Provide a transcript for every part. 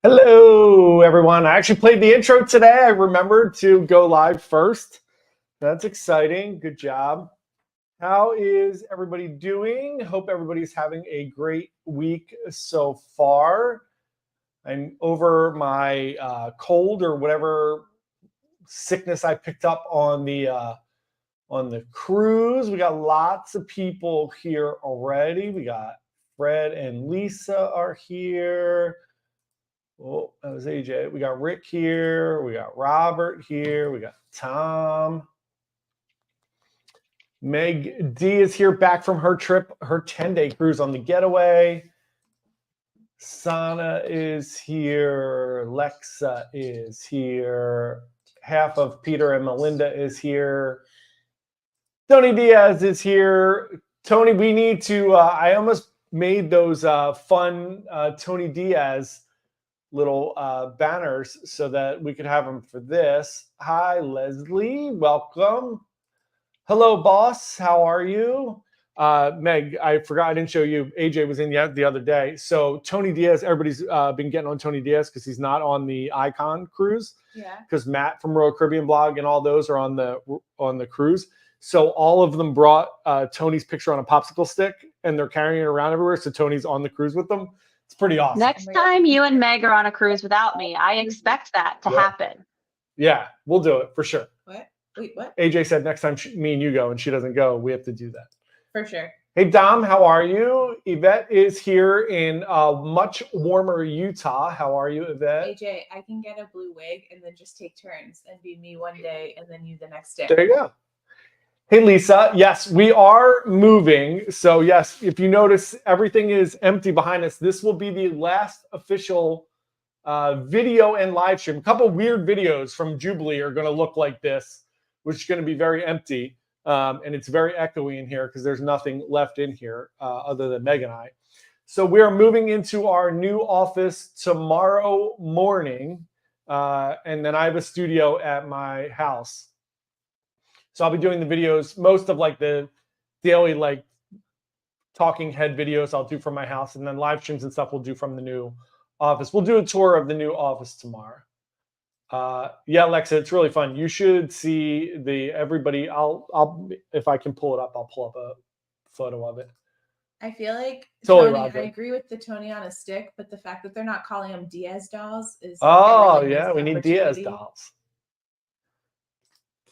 Hello, everyone. I actually played the intro today. I remembered to go live first. That's exciting. Good job. How is everybody doing? Hope everybody's having a great week so far. I'm over my cold or whatever sickness I picked up on the cruise. We got lots of people here already. We got Fred and Lisa are here. Oh, that was AJ. We got Rick here. We got Robert here. We got Tom. Meg D is here back from her trip, her 10-day cruise on the Getaway. Sana is here. Lexa is here. Half of Peter and Melinda is here. Tony Diaz is here. Tony, we need to, I almost made those fun Tony Diaz little banners so that we could have them for this. Hi, Leslie. Welcome. Hello, boss. How are you? Meg, I forgot I didn't show you. AJ was in the other day. So Tony Diaz, everybody's been getting on Tony Diaz because he's not on the Icon cruise. Yeah. Because Matt from Royal Caribbean Blog and all those are on the cruise. So all of them brought Tony's picture on a popsicle stick and they're carrying it around everywhere. So Tony's on the cruise with them. It's pretty awesome. Next time you and Meg are on a cruise without me, I expect that to happen. Yeah, we'll do it for sure. What? Wait, what? AJ said next time me and you go and she doesn't go, we have to do that. For sure. Hey, Dom, how are you? Yvette is here in much warmer Utah. How are you, Yvette? AJ, I can get a blue wig and then just take turns and be me one day and then you the next day. There you go. Hey, Lisa. Yes, we are moving. So, yes, if you notice, everything is empty behind us. This will be the last official video and live stream. A couple weird videos from Jubilee are going to look like this, which is going to be very empty. And it's very echoey in here because there's nothing left in here other than Meg and I. So we are moving into our new office tomorrow morning. And then I have a studio at my house. So I'll be doing the videos, most of like the daily like talking head videos I'll do from my house, and then live streams and stuff we'll do from the new office. We'll do a tour of the new office tomorrow. Yeah, Alexa, it's really fun. You should see everybody. I'll if I can pull it up, I'll pull up a photo of it. I feel like totally Tony, I agree with the Tony on a stick, but the fact that they're not calling them Diaz dolls is really yeah, we need Diaz dolls.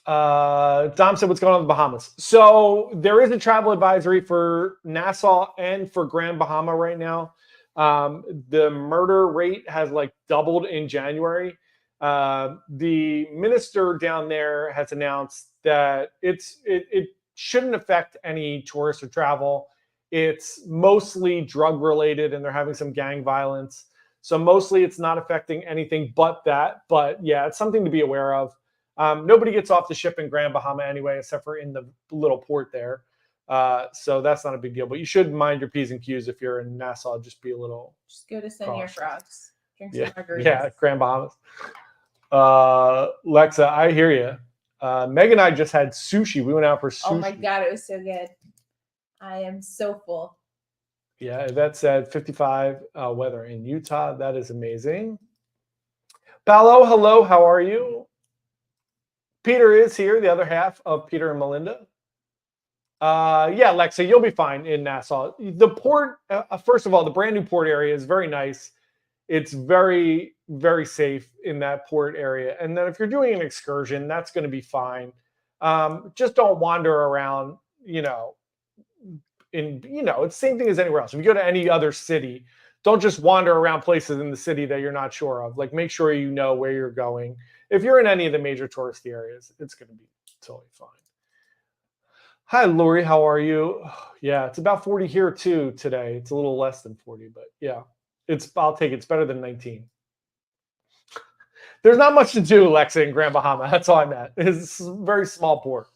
Dom said, what's going on in the Bahamas? So there is a travel advisory for Nassau and for Grand Bahama right now. The murder rate has like doubled in January. The minister down there has announced that it shouldn't affect any tourists or travel. It's mostly drug related, and they're having some gang violence. So mostly it's not affecting anything but that. But yeah, it's something to be aware of. Nobody gets off the ship in Grand Bahama anyway, except for in the little port there. So that's not a big deal. But you should mind your P's and Q's if you're in Nassau. Just be a little. Just go to Senor Frogs. Drink some Yeah, margaritas. yeah, Grand Bahamas. Lexa, I hear you. Meg and I just had sushi. We went out for sushi. Oh my god, it was so good. I am so full. Yeah, that said 55 weather in Utah. That is amazing. Paolo, hello. How are you? Peter is here, the other half of Peter and Melinda. Yeah, Lexa, you'll be fine in Nassau. The port, first of all, the brand new port area is very nice. It's very, very safe in that port area. And then if you're doing an excursion, that's going to be fine. Just don't wander around, it's the same thing as anywhere else. If you go to any other city, don't just wander around places in the city that you're not sure of. Like, make sure you know where you're going. If you're in any of the major touristy areas, it's going to be totally fine. Hi, Lori. How are you? Yeah, it's about 40 here too today. It's a little less than 40, but yeah, I'll take it. It's better than 19. There's not much to do, Alexa, in Grand Bahama. That's all I'm at. It's a very small port.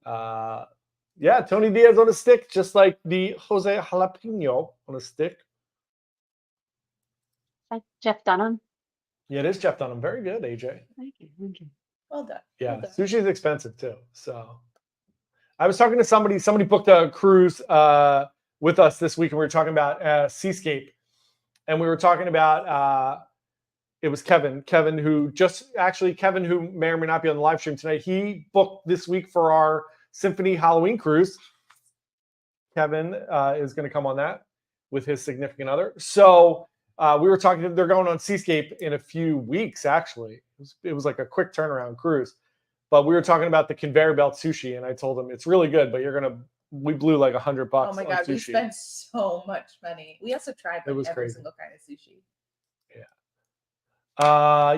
Yeah, Tony Diaz on a stick, just like the Jose Jalapeno on a stick. That's Jeff Dunham. Yeah, it is Jeff Dunham. Very good, AJ. Thank you. Thank you. Well done. Yeah, well done. sushi is expensive too. So I was talking to somebody booked a cruise with us this week, and we were talking about Seascape. And we were talking about, it was Kevin who may or may not be on the live stream tonight. He booked this week for our Symphony Halloween cruise. Kevin is going to come on that with his significant other. So we were talking, they're going on Seascape in a few weeks, actually. It was like a quick turnaround cruise. But we were talking about the conveyor belt sushi, and I told him it's really good, but we blew like $100 Oh my god, on sushi. we spent so much money. We also tried It was every crazy. single kind of sushi.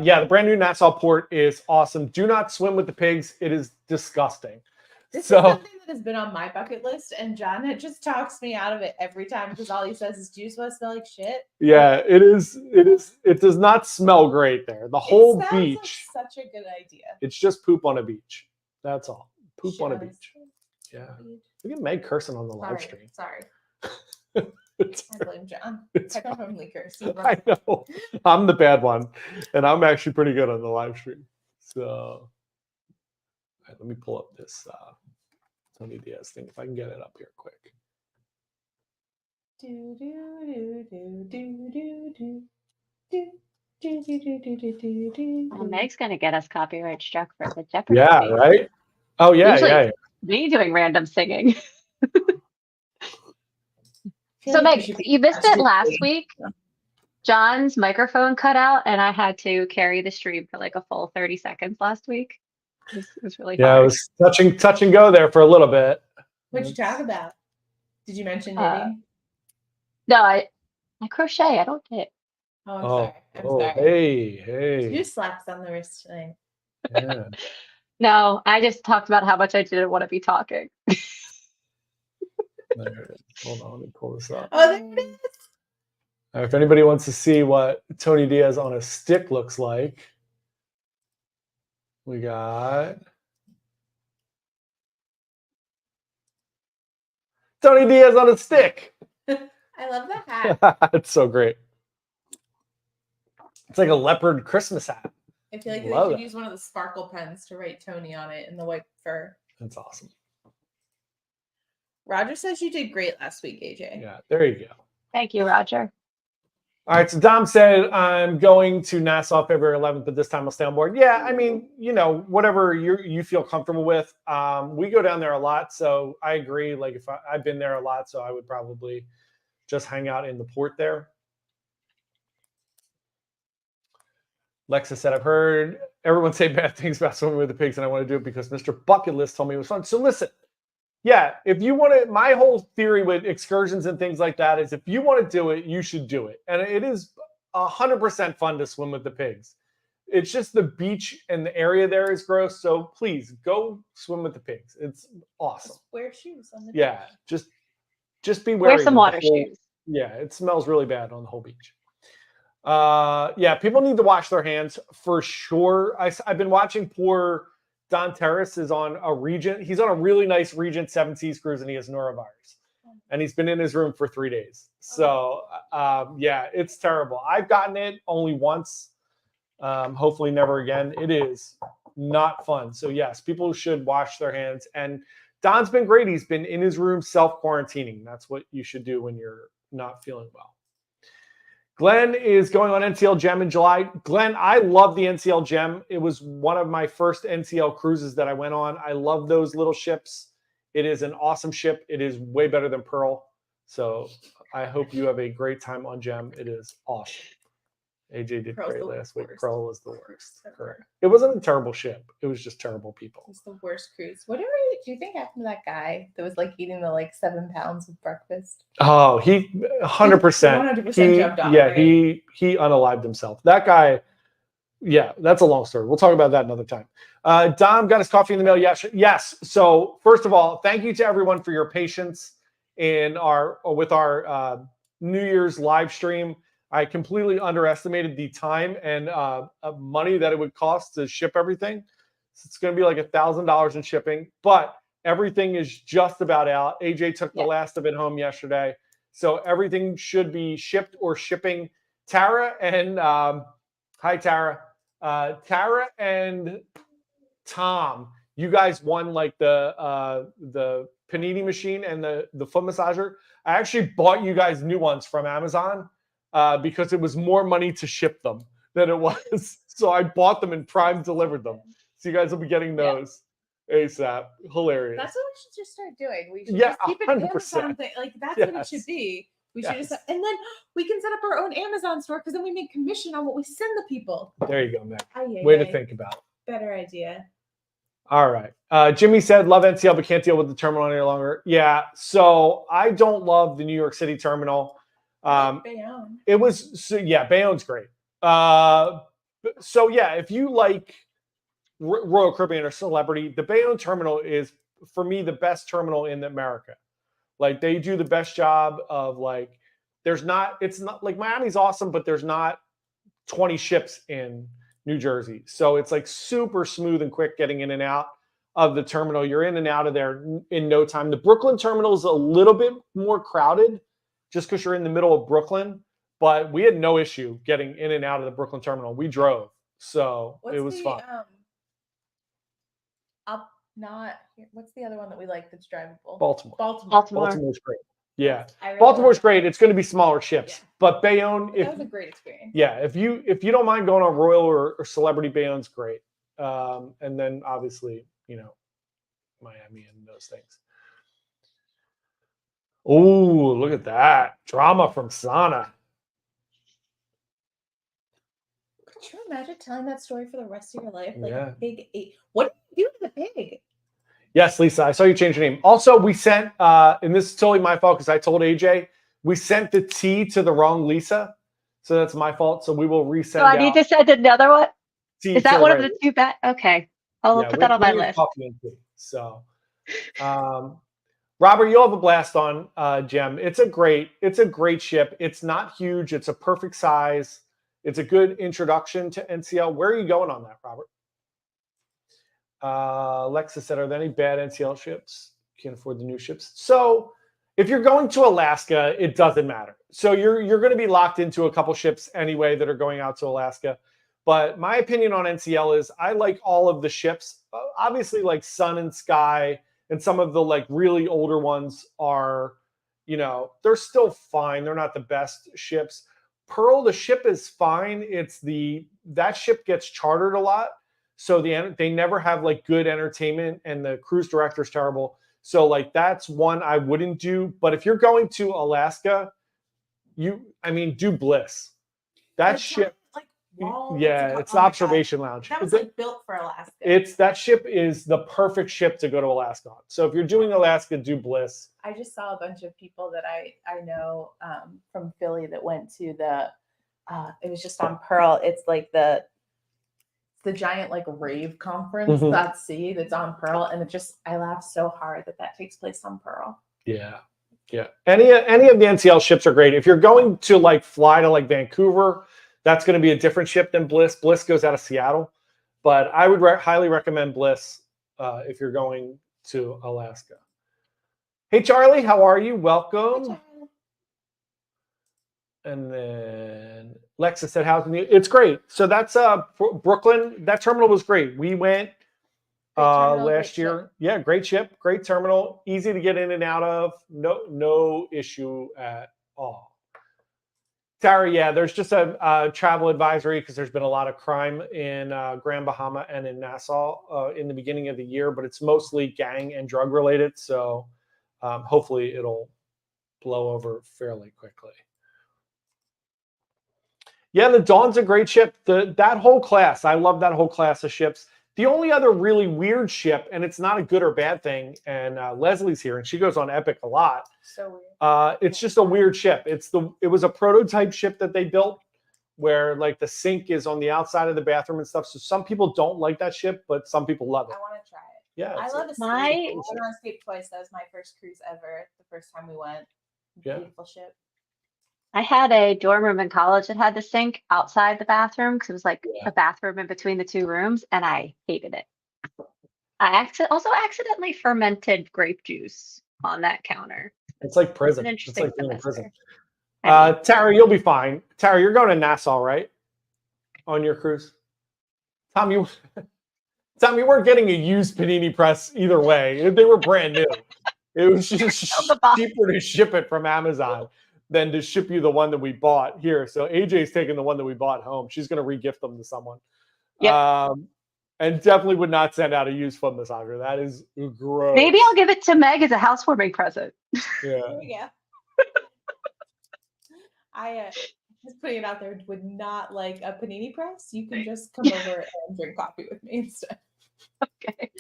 Yeah, the brand new Nassau port is awesome. Do not swim with the pigs. It is disgusting. This is something that has been on my bucket list, and John just talks me out of it every time because all he says is, "Do you just want to smell like shit?" Yeah, it is. It does not smell great there. The whole It sounds beach. like such a good idea. It's just poop on a beach. That's all. Poop on a Shows. beach. Yeah. Look at Meg cursing on the live stream. Sorry. It's I blame John. It's I don't normally curse. You're I wrong. know. I'm the bad one, and I'm actually pretty good on the live stream. So, all right, let me pull up this Tony Diaz thing if I can get it up here quick. Do, do, do, do, do, do, do. Do, do, do, do, do, do, do, Well, do. Meg's going to get us copyright struck for the Jeopardy. Yeah, theme. right. Oh yeah, Usually yeah. Me doing random singing. Feel So like we Meg, should be you missed it tested. last week. John's microphone cut out, and I had to carry the stream for like a full 30 seconds last week. It was really Yeah, hard. it was touch and go there for a little bit. What'd you talk about? Did you mention Uh, knitting? No, I crochet. I don't knit. Oh, I'm Oh, sorry. I'm sorry. hey. You slapped on the wrist tonight. Yeah. No, I just talked about how much I didn't want to be talking. There it is. Hold on, let me pull this up. Oh, there it is. If anybody wants to see what Tony Diaz on a stick looks like, we got Tony Diaz on a stick. I love the hat. It's so great. It's like a leopard Christmas hat. I feel like they Love should it. use one of the sparkle pens to write Tony on it in the white fur. That's awesome. Roger says you did great last week, AJ. Yeah, there you go. Thank you, Roger. All right, so Dom said, I'm going to Nassau February 11th, but this time I'll stay on board. Yeah, I mean, whatever you feel comfortable with. We go down there a lot, so I agree. Like, if I've been there a lot, so I would probably just hang out in the port there. Lexa said, I've heard everyone say bad things about swimming with the pigs, and I want to do it because Mr. Bucket List told me it was fun. So listen, Yeah, if you want to, my whole theory with excursions and things like that is if you want to do it, you should do it. And it is 100% fun to swim with the pigs. It's just the beach and the area there is gross. So please go swim with the pigs. It's awesome. Just wear shoes on the Yeah, beach. just be wary Wear some of the water whole- shoes. Yeah, it smells really bad on the whole beach. Yeah, people need to wash their hands for sure. I've been watching poor Don Terrace is on a Regent. He's on a really nice Regent 7 Seas cruise and he has norovirus. And he's been in his room for 3 days. So, yeah, it's terrible. I've gotten it only once. Hopefully never again. It is not fun. So, yes, people should wash their hands. And Don's been great. He's been in his room self-quarantining. That's what you should do when you're not feeling well. Glenn is going on NCL Gem in July. Glenn, I love the NCL Gem. It was one of my first NCL cruises that I went on. I love those little ships. It is an awesome ship. It is way better than Pearl. So I hope you have a great time on Gem. It is awesome. AJ did Pearl's great the last week. worst. Pearl was the worst. Ever. Correct. It wasn't a terrible ship. It was just terrible people. It's the worst cruise. Whatever do you think happened to that guy that was like eating the like 7 pounds of breakfast? Oh, he 100%. 100% jumped off. Yeah, right? he unalived himself. That guy. Yeah, that's a long story. We'll talk about that another time. Dom got his coffee in the mail. Yes. So first of all, thank you to everyone for your patience with our New Year's live stream. I completely underestimated the time and money that it would cost to ship everything. So it's going to be like $1,000 in shipping, but everything is just about out. AJ took the last of it home yesterday, so everything should be shipped or shipping. Tara and hi, Tara. Tara and Tom, you guys won like the panini machine and the foot massager. I actually bought you guys new ones from Amazon because it was more money to ship them than it was. So I bought them and Prime delivered them. So you guys will be getting those ASAP. Hilarious. That's what we should just start doing. We should Yeah, just keep it an 100%. Amazon thing. Like that's what it should be. We should Yes. just, and then we can set up our own Amazon store because then we make commission on what we send the people. There you go, man. Ay, Way ay, to ay. think about. Better idea. All right. Jimmy said, love NCL, but can't deal with the terminal any longer. Yeah. So I don't love the New York City terminal. Bayonne. It was, so yeah, Bayonne's great. So yeah, if you like Royal Caribbean or Celebrity, the Bayonne terminal is, for me, the best terminal in America. Like they do the best job of like, it's not like Miami's awesome, but there's not 20 ships in New Jersey. So it's like super smooth and quick getting in and out of the terminal. You're in and out of there in no time. The Brooklyn terminal is a little bit more crowded just because you're in the middle of Brooklyn, but we had no issue getting in and out of the Brooklyn terminal. We drove. So it was fun. What's the other one that we like that's drivable? Baltimore. Baltimore. Baltimore's great. Yeah. I really Baltimore's like great. It's going to be smaller ships, but Bayonne, that was a great experience. yeah, if you don't mind going on Royal or Celebrity, Bayonne's great. And then obviously, Miami and those things. Oh, look at that drama from Sana. Could you imagine telling that story for the rest of your life? Like Yeah. a pig ate. What did you do to the pig? Yes, Lisa, I saw you change your name. Also, we sent, and this is totally my fault because I told AJ, we sent the T to the wrong Lisa. So that's my fault. So we will resend So I need to send another one. T Is to that one of right. the two bad? Okay. I'll put that on my list. So, Robert, you'll have a blast on Gem. It's a great ship. It's not huge. It's a perfect size. It's a good introduction to NCL. Where are you going on that, Robert? Alexa said, are there any bad NCL ships? Can't afford the new ships. So if you're going to Alaska, it doesn't matter. So you're going to be locked into a couple ships anyway that are going out to Alaska. But my opinion on NCL is I like all of the ships. Obviously, like Sun and Sky and some of the like really older ones are, they're still fine. They're not the best ships. Pearl, the ship is fine. That ship gets chartered a lot. So they never have like good entertainment and the cruise director is terrible. So like that's one I wouldn't do. But if you're going to Alaska, do Bliss. That ship. Like wall? Yeah, it's the oh my God. observation lounge. That was like built for Alaska. That ship is the perfect ship to go to Alaska on. So if you're doing Alaska, do Bliss. I just saw a bunch of people that I know from Philly that went to the. It was just on Pearl. It's like the giant like rave conference that's on Pearl, and I laughed so hard that takes place on Pearl. Yeah. Any of the NCL ships are great. If you're going to like fly to like Vancouver, that's going to be a different ship than Bliss. Bliss goes out of Seattle, but I would highly recommend Bliss if you're going to Alaska. Hey Charlie, how are you? Welcome. And then Lexa said, "How's the it's great." So that's Brooklyn. That terminal was great. We went last year. Yeah, great ship, great terminal, easy to get in and out of. No issue at all. Tara, yeah, there's just a travel advisory because there's been a lot of crime in Grand Bahama and in Nassau in the beginning of the year, but it's mostly gang and drug related. So hopefully it'll blow over fairly quickly. Yeah, the Dawn's a great ship. That whole class, I love that whole class of ships. The only other really weird ship, and it's not a good or bad thing, and Leslie's here, and she goes on Epic a lot. So weird. It's just a weird ship. It was a prototype ship that they built where like the sink is on the outside of the bathroom and stuff. So some people don't like that ship, but some people love it. I want to try it. Yeah, I love Escape. I went on Escape twice. That was my first cruise ever. The first time we went. Yeah. Beautiful ship. I had a dorm room in college that had the sink outside the bathroom because it was like a bathroom in between the two rooms, and I hated it. I also accidentally fermented grape juice on that counter. It's like prison. It's It's like being in prison. I mean, Tara, you'll be fine. Tara, you're going to Nassau, right? On your cruise? Tom, you weren't getting a used panini press either way. They were brand new. It was just cheaper to ship it from Amazon than to ship you the one that we bought here. So AJ's taking the one that we bought home. She's going to re-gift them to someone. Yep. And definitely would not send out a used foot massager. That is gross. Maybe I'll give it to Meg as a housewarming present. Yeah. There we go. I just putting it out there, would not like a panini press. You can just come over and drink coffee with me instead. Okay.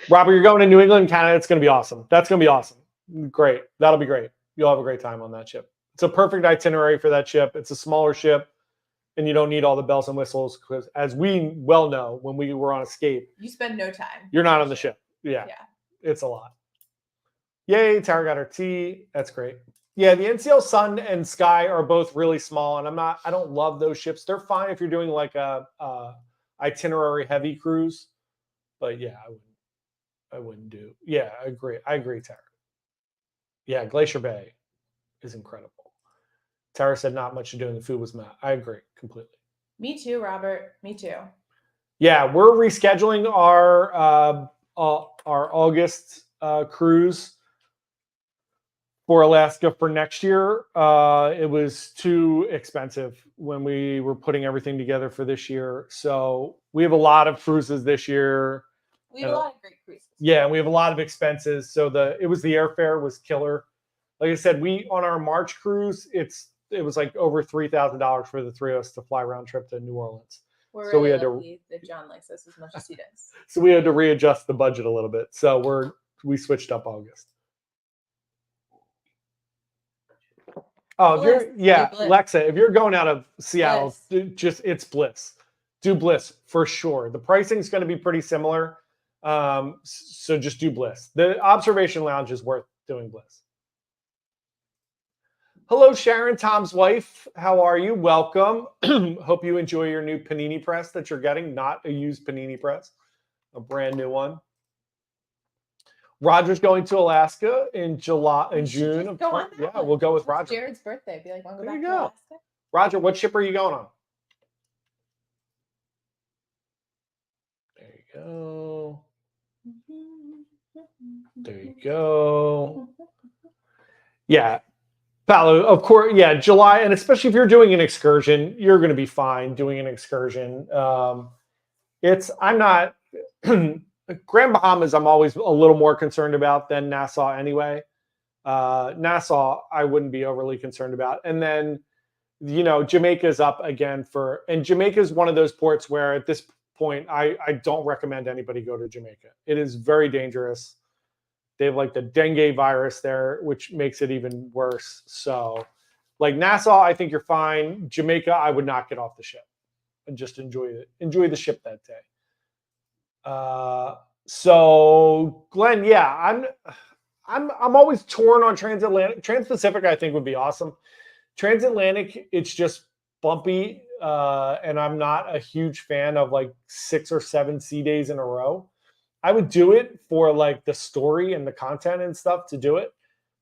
Robert, you're going to New England, Canada. It's going to be awesome. That's going to be awesome. Great. That'll be great. You'll have a great time on that ship. It's a perfect itinerary for that ship. It's a smaller ship, and you don't need all the bells and whistles because, as we well know, when we were on Escape, you spend no time. You're not on the ship. Yeah. It's a lot. Yay, Tara got her tea. That's great. Yeah, the NCL Sun and Sky are both really small, and I don't love those ships. They're fine if you're doing like a itinerary heavy cruise, but yeah, I wouldn't do. Yeah, I agree, Tara. Yeah, Glacier Bay is incredible. Tara said not much to do, and the food was mad. I agree completely. Me too, Robert. Me too. Yeah, we're rescheduling our August cruise for Alaska for next year. It was too expensive when we were putting everything together for this year. So we have a lot of cruises this year. We have a lot of great cruises. Yeah, we have a lot of expenses. So the airfare was killer. Like I said, on our March cruise, it was like over $3,000 for the three of us to fly round trip to New Orleans. We're really lucky that John likes us as much as he does. So we had to readjust the budget a little bit. So we switched up August. Oh, Lexa, if you're going out of Seattle, it's Bliss. Do Bliss for sure. The pricing is going to be pretty similar. So just do Bliss. The observation lounge is worth doing Bliss. Hello, Sharon, Tom's wife. How are you? Welcome. Hope you enjoy your new panini press that you're getting. Not a used panini press, a brand new one. Roger's going to Alaska in June. Yeah, we'll go with Roger. Jared's birthday. Be like, want to go back to Alaska? Roger, what ship are you going on? There you go. There you go. Yeah. Paolo, of course, yeah, July, and especially if you're doing an excursion, you're going to be fine doing an excursion. I'm not Grand Bahamas. I'm always a little more concerned about than Nassau anyway. Nassau, I wouldn't be overly concerned about, and then you know, Jamaica's up again and Jamaica's one of those ports where at this point, I don't recommend anybody go to Jamaica. It is very dangerous. They have like the dengue virus there, which makes it even worse. So, like Nassau, I think you're fine. Jamaica, I would not get off the ship and just enjoy the ship that day. So Glenn, yeah, I'm always torn on transatlantic. Trans-Pacific, I think would be awesome. Transatlantic, it's just bumpy, and I'm not a huge fan of like 6 or 7 sea days in a row. I would do it for like the story and the content and stuff to do it,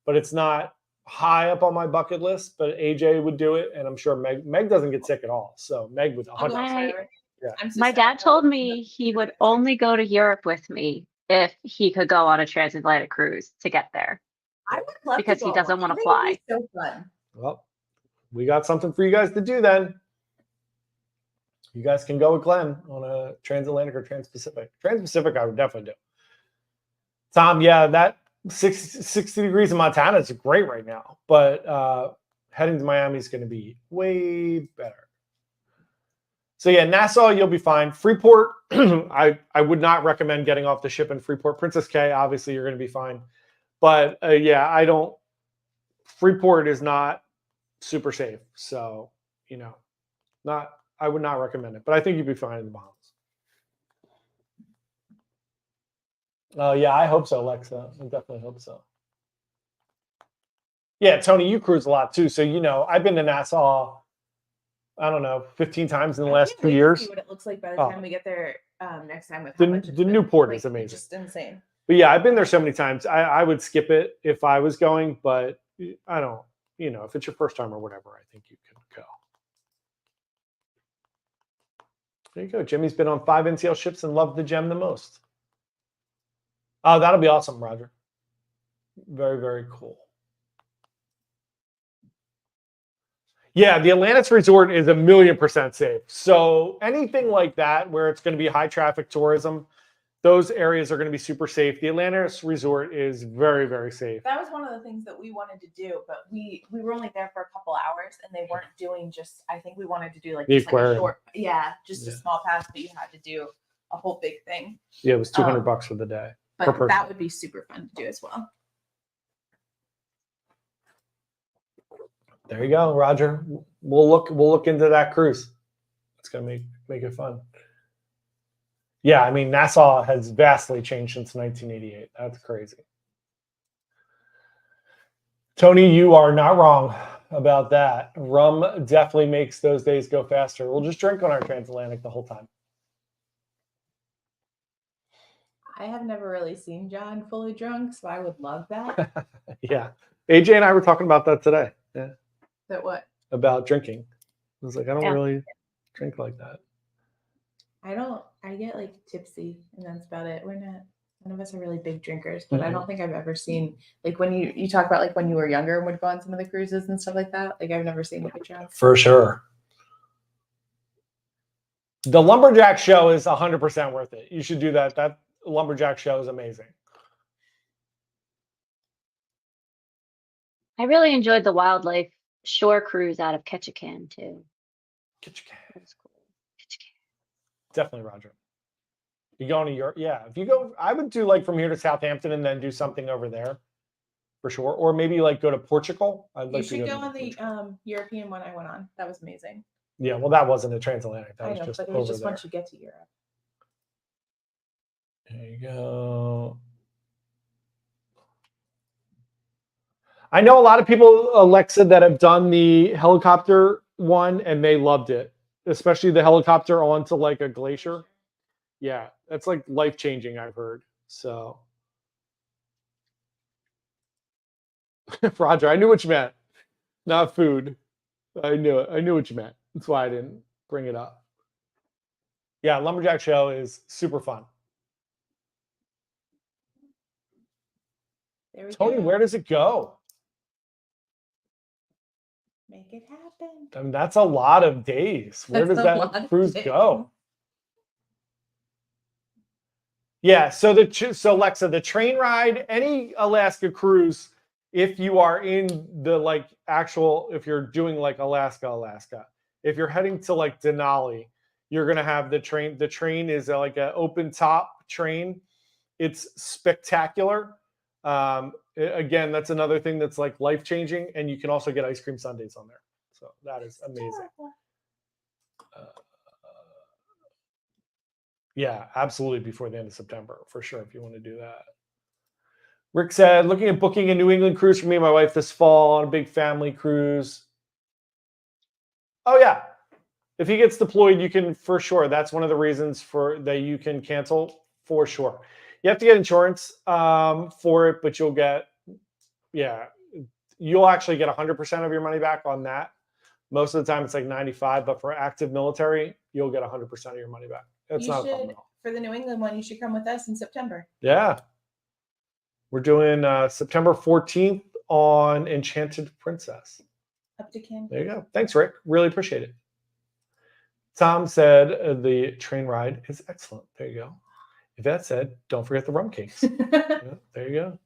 but it's not high up on my bucket list. But AJ would do it, and I'm sure Meg doesn't get sick at all. So Meg would 100%. Yeah. My dad told me he would only go to Europe with me if he could go on a transatlantic cruise to get there. I would love because to he go doesn't on. want I to think fly. it'd be so fun. Well, we got something for you guys to do then. You guys can go with Glenn on a transatlantic or trans-Pacific. Trans-Pacific, I would definitely do. Tom, yeah, that 60 degrees in Montana is great right now, but heading to Miami is going to be way better. So yeah, Nassau, you'll be fine. Freeport, I would not recommend getting off the ship in Freeport. Princess K, obviously, you're going to be fine. But yeah, Freeport is not super safe. So, you know, I would not recommend it. But I think you'd be fine in the Bahamas. Oh, yeah, I hope so, Alexa. I definitely hope so. Yeah, Tony, you cruise a lot too. So, you know, I've been to Nassau, I don't know, 15 times in the last 2 years. See what it looks like by the time we get there next time. With the new port is amazing. Just insane. But yeah, I've been there so many times. I would skip it if I was going, but I don't, you know, if it's your first time or whatever, I think you can go. There you go. Jimmy's been on 5 NCL ships and loved the gem the most. Oh, that'll be awesome, Roger. Very, very cool. Yeah, the Atlantis Resort is 1,000,000% safe. So anything like that where it's going to be high traffic tourism, those areas are going to be super safe. The Atlantis Resort is very, very safe. That was one of the things that we wanted to do, but we were only there for a couple hours, and they weren't doing just. I think we wanted to do like, just like a short, a small pass, but you had to do a whole big thing. Yeah, it was $200 for the day. But that would be super fun to do as well. There you go, Roger. We'll look into that cruise. It's gonna make it fun. Yeah, I mean, Nassau has vastly changed since 1988. That's crazy. Tony, you are not wrong about that. Rum definitely makes those days go faster. We'll just drink on our transatlantic the whole time. I have never really seen John fully drunk, so I would love that. Yeah. AJ and I were talking about that today. Yeah. That what? About drinking. I was like, I don't really drink like that. I get like tipsy, and that's about it. None of us are really big drinkers, but I don't think I've ever seen, like, when you talk about like when you were younger and would go on some of the cruises and stuff like that. Like, I've never seen you get drunk. For sure. The Lumberjack show is 100% worth it. You should do that. That Lumberjack show is amazing. I really enjoyed the wildlife shore cruise out of Ketchikan too. Ketchikan. That was cool. Ketchikan. Definitely, Roger. You going to Europe? Yeah. If you go, I would do like from here to Southampton and then do something over there, for sure. Or maybe like go to Portugal. You should go on the European one I went on. That was amazing. Yeah, well, that wasn't a transatlantic. That was just but it was just there. once you get to Europe. There you go. I know a lot of people, Alexa, that have done the helicopter one and they loved it, especially the helicopter onto like a glacier. Yeah, that's like life-changing, I've heard. So, Roger, I knew what you meant. Not food. I knew it. I knew what you meant. That's why I didn't bring it up. Yeah, Lumberjack show is super fun. Tony, where does it go? Make it happen. I mean, that's a lot of days. Where does that cruise go? Yeah, so Alexa, the train ride, any Alaska cruise if you are in the like actual, if you're doing like Alaska, if you're heading to like Denali, you're gonna have the train. The train is like an open top train. It's spectacular. Again, that's another thing that's like life changing, and you can also get ice cream sundaes on there. So that is amazing. Yeah, absolutely. Before the end of September, for sure, if you want to do that. Rick said, looking at booking a New England cruise for me and my wife this fall on a big family cruise. Oh, yeah. If he gets deployed, you can, for sure. That's one of the reasons for that you can cancel, for sure. You have to get insurance for it, but you'll get, you'll actually get 100% of your money back on that. Most of the time, it's like 95, but for active military, you'll get 100% of your money back. That's not a problem at all. For the New England one, you should come with us in September. Yeah. We're doing September 14th on Enchanted Princess. Up to Canada. There you go. Thanks, Rick. Really appreciate it. Tom said the train ride is excellent. There you go. Yvette said, don't forget the rum cakes. Yeah, there you go.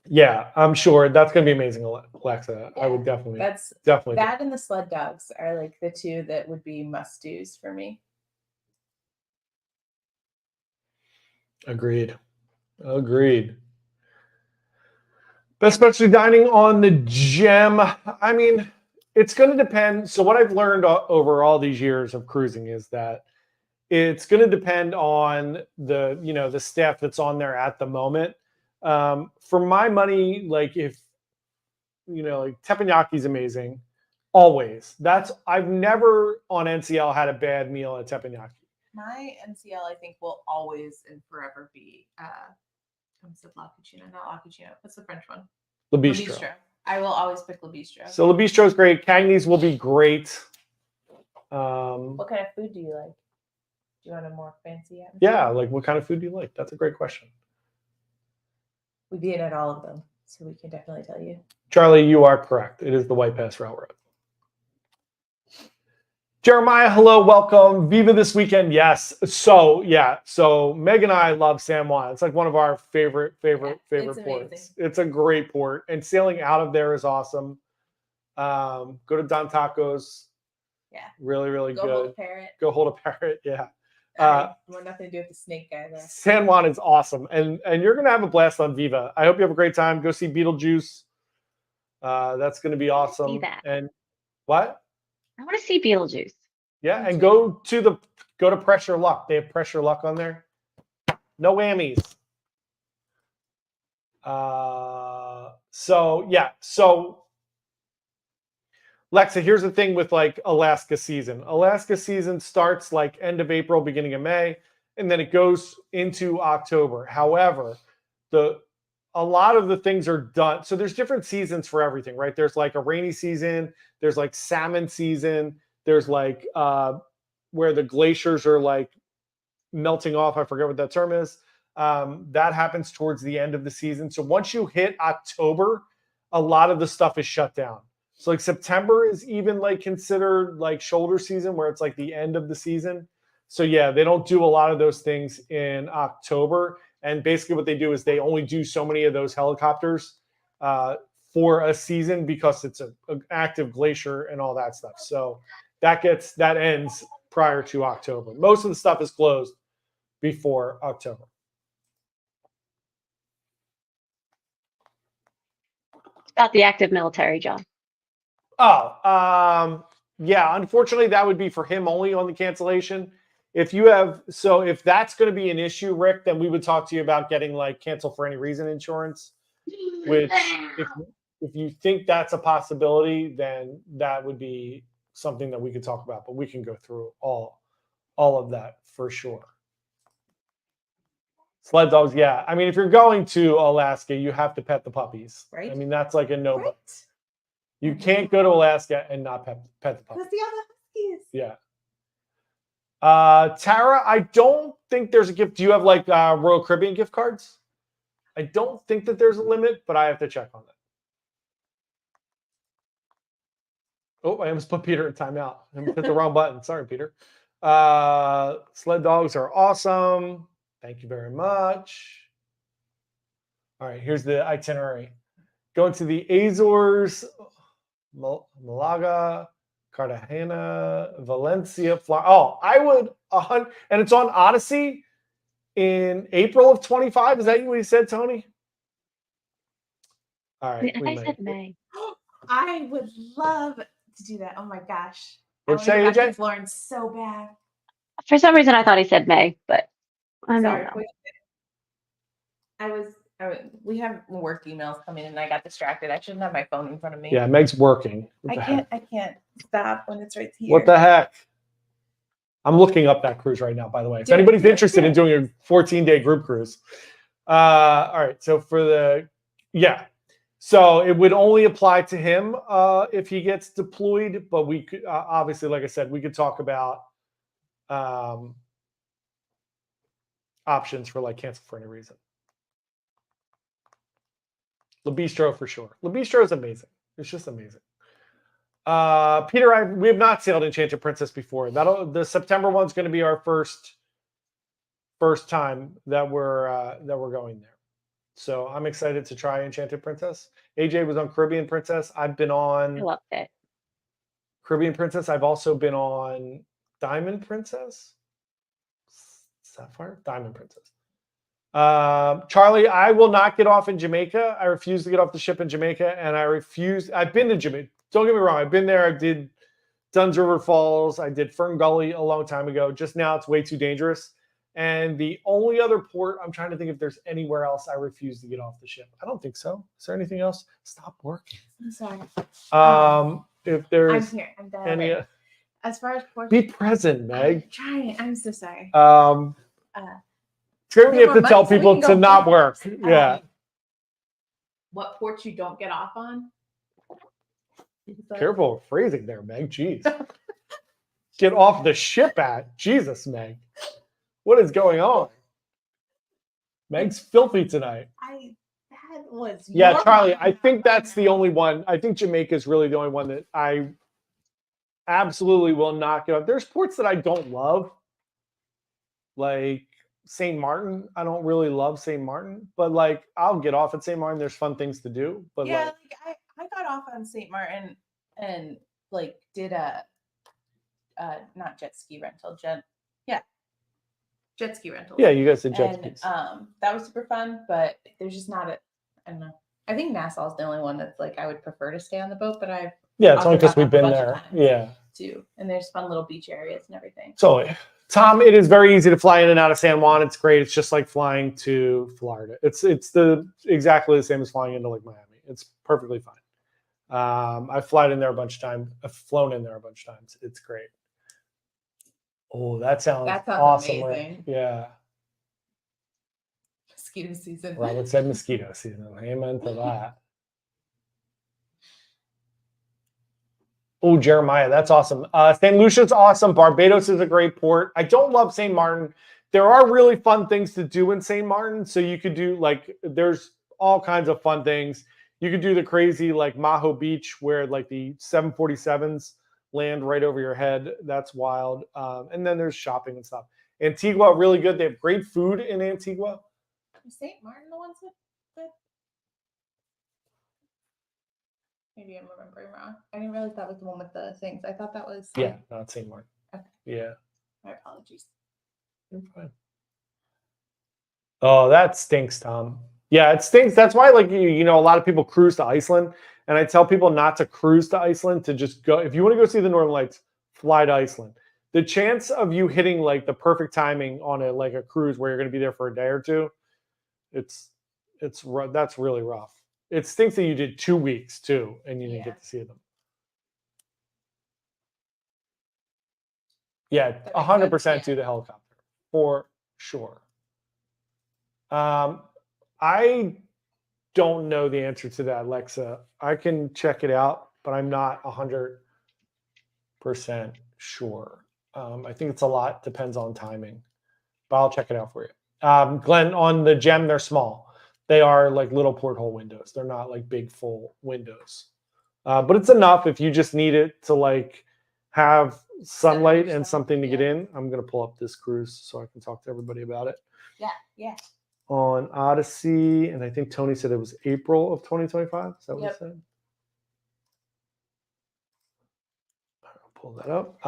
Yeah, I'm sure that's going to be amazing, Alexa. Yeah, I would definitely. That's definitely. That and the sled dogs are like the two that would be must-dos for me. Agreed. Best specialty dining on the Gem. I mean, it's going to depend. So what I've learned over all these years of cruising is that it's going to depend on the staff that's on there at the moment. For my money, like if like teppanyaki is amazing, always. I've never on NCL had a bad meal at teppanyaki. My NCL, I think, will always and forever be La Cucina, not La Cucina. What's the French one? Le Bistro. I will always pick Le Bistro. So Le Bistro is great. Cagney's will be great. What kind of food do you like? Do you want a more fancy atmosphere? Yeah, like what kind of food do you like? That's a great question. We've eaten at all of them, so we can definitely tell you. Charlie, you are correct. It is the White Pass Railroad. Jeremiah, hello, welcome. Viva this weekend, yes. So Meg and I love San Juan. It's like one of our favorite ports. It's a great port, and sailing out of there is awesome. Go to Don Tacos. Yeah, really good. Go hold a parrot. Go hold a parrot. Yeah. Want nothing to do with the snake guy there. San Juan is awesome, and you're gonna have a blast on Viva. I hope you have a great time. Go see Beetlejuice. That's gonna be awesome. See that. And what? I want to see Beetlejuice. Yeah, and go to Pressure Luck. They have Pressure Luck on there. No whammies. So Lexa, here's the thing with like Alaska season. Alaska season starts like end of April, beginning of May, and then it goes into October. However, a lot of the things are done. So there's different seasons for everything, right? There's like a rainy season. There's like salmon season. There's like where the glaciers are like melting off. I forget what that term is. That happens towards the end of the season. So once you hit October, a lot of the stuff is shut down. So like September is even like considered like shoulder season where it's like the end of the season. So yeah, they don't do a lot of those things in October. And basically what they do is they only do so many of those helicopters for a season because it's an active glacier and all that stuff. So that ends prior to October. Most of the stuff is closed before October. It's about the active military, John. Yeah, unfortunately that would be for him only on the cancellation. If that's going to be an issue, Rick, then we would talk to you about getting like cancel for any reason insurance, which if you think that's a possibility, then that would be something that we could talk about, but we can go through all of that for sure. Sled dogs, yeah. I mean, if you're going to Alaska, you have to pet the puppies. Right. I mean, that's like a no. Right. You can't go to Alaska and not pet the puppies. Let's see all the huskies. Yeah. Tara, I don't think there's a gift. Do you have like Royal Caribbean gift cards? I don't think that there's a limit, but I have to check on that. Oh, I almost put Peter in timeout. I hit the wrong button. Sorry, Peter. Sled dogs are awesome. Thank you very much. All right, here's the itinerary. Going to the Azores, Malaga, Cartagena, Valencia, Florida. Oh, I would and it's on Odyssey in April of 25. Is that what you said, Tony? All right, I said May. I would love to do that. Oh my gosh. What'd I you want say, to go back AJ? to Florence so bad. For some reason, I thought he said May, but I don't Sorry. know. We have work emails coming in and I got distracted. I shouldn't have my phone in front of me. Yeah, Meg's working. I can't stop when it's right here. What the heck? I'm looking up that cruise right now, by the way. If Do it, anybody's do it, interested do in it. doing a 14-day group cruise. All right. So for the, yeah. So it would only apply to him if he gets deployed. But we could, obviously, like I said, we could talk about options for like cancel for any reason. Le Bistro for sure. Le Bistro is amazing. It's just amazing. Peter, we have not sailed Enchanted Princess before. The September one's going to be our first time that we're going there. So I'm excited to try Enchanted Princess. AJ was on Caribbean Princess. I've been on I loved it. Caribbean Princess. I've also been on Diamond Princess. Sapphire? Diamond Princess. Charlie, I will not get off in Jamaica. I refuse to get off the ship in Jamaica, and I've been to Jamaica. Don't get me wrong. I've been there. I did Dunn's River Falls. I did Fern Gully a long time ago. Just now, it's way too dangerous. And the only other port, I'm trying to think if there's anywhere else I refuse to get off the ship. I don't think so. Is there anything else? Stop working. I'm sorry. If there's I'm here. I'm done. any, As far as ports, be present, Meg. I'm trying. I'm so sorry. It's great when you have to tell people to not work. Yeah. What ports you don't get off on? Careful with phrasing there, Meg. Jeez. Get off the ship at. Jesus, Meg. What is going on? Meg's filthy tonight. That was Yeah, Charlie, I think that's the only one. I think Jamaica is really the only one that I absolutely will not get off. There's ports that I don't love, like St. Martin. I don't really love St. Martin, but like I'll get off at St. Martin. There's fun things to do. But yeah, like I got off on St. Martin and like did a not jet ski rental, jet ski rental. Yeah, you guys did jet skis. That was super fun, but there's just not I don't know. I think Nassau's the only one that's like I would prefer to stay on the boat, but Yeah, it's only because we've been bunch of there. times. Yeah. Too. And there's fun little beach areas and everything. So, Tom, it is very easy to fly in and out of San Juan. It's great. It's just like flying to Florida. It's exactly the same as flying into like Miami. It's perfectly fine. I've flown in there a bunch of times. It's great. Oh, that sounds awesome. amazing. Yeah. Mosquito season. Robert said mosquito season. Amen to that. Oh, Jeremiah, that's awesome. St. Lucia's awesome. Barbados is a great port. I don't love St. Martin. There are really fun things to do in St. Martin. So you could do there's all kinds of fun things. You could do the crazy like Maho Beach where like the 747s land right over your head. That's wild. And then there's shopping and stuff. Antigua, really good. They have great food in Antigua. Is St. Martin the ones with maybe I'm remembering wrong. I didn't realize that was the one with the things. I thought that was Not St. Martin. Okay. Yeah. My apologies. You're fine. Oh, that stinks, Tom. Yeah, it stinks. That's why, like, a lot of people cruise to Iceland. And I tell people not to cruise to Iceland, to just go. If you want to go see the Northern Lights, fly to Iceland. The chance of you hitting like the perfect timing on a cruise where you're going to be there for a day or two, that's really rough. It stinks that you did 2 weeks too, and you didn't get to see them. Yeah, 100% do the helicopter for sure. I don't know the answer to that, Alexa. I can check it out, but I'm not 100% sure. I think it's a lot. Depends on timing, but I'll check it out for you. Glenn, on the Gem, they're small. They are like little porthole windows. They're not like big full windows, but it's enough if you just need it to like have sunlight and something to get in. I'm gonna pull up this cruise so I can talk to everybody about it. Yeah. on Odyssey, and I think Tony said it was April of 2025. Is that what he said? I'll pull that up.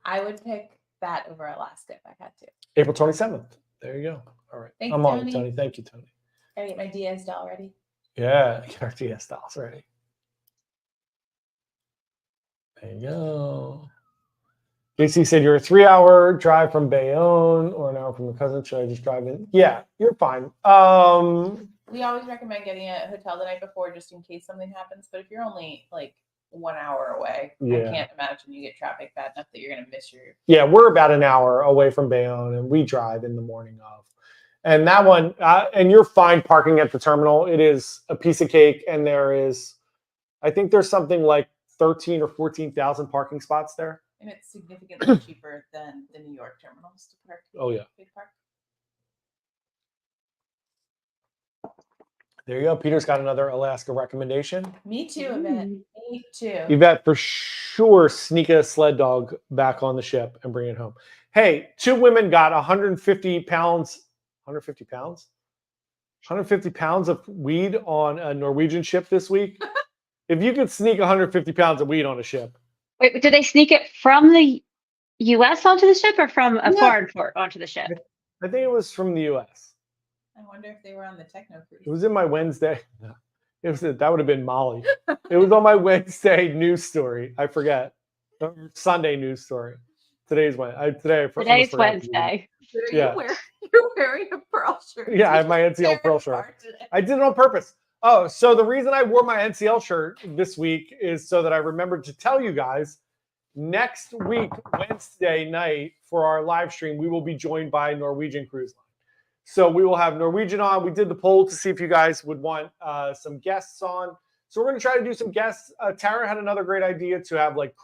I would pick that over Alaska if I had to. April 27th. There you go. All right. Thanks, I'm on Tony. it, Tony. Thank you, Tony. Gotta get my DS doll ready. Yeah, get our DS dolls ready. There you go. JC said you're a 3-hour drive from Bayonne or an hour from your cousin. Should I just drive in? Yeah, you're fine. We always recommend getting a hotel the night before just in case something happens. But if you're only like 1 hour away, I can't imagine you get traffic bad enough that you're gonna miss your. Yeah, we're about an hour away from Bayonne, and we drive in the morning of. And that one, and you're fine parking at the terminal. It is a piece of cake, and I think there's something like 13 or 14,000 parking spots there. And it's significantly cheaper than the New York terminals to park. Oh yeah. Big park. There you go. Peter's got another Alaska recommendation. Me too, Yvette. Me too. Yvette, for sure, sneak a sled dog back on the ship and bring it home. Hey, 2 women got 150 pounds. 150 pounds? 150 pounds of weed on a Norwegian ship this week. If you could sneak 150 pounds of weed on a ship. Wait, did they sneak it from the U.S. onto the ship or from a foreign port onto the ship? I think it was from the U.S. I wonder if they were on the techno cruise. It was in my Wednesday. That would have been Molly. It was on my Wednesday news story. I forget. Sunday news story. Today's Wednesday. Today's Wednesday. Yeah. You're wearing a pearl shirt. Yeah, I have my NCL pearl shirt. I did it on purpose. Oh, so the reason I wore my NCL shirt this week is so that I remembered to tell you guys next week, Wednesday night, for our live stream, we will be joined by Norwegian Cruise Line. So we will have Norwegian on. We did the poll to see if you guys would want some guests on. So we're going to try to do some guests. Tara had another great idea to have like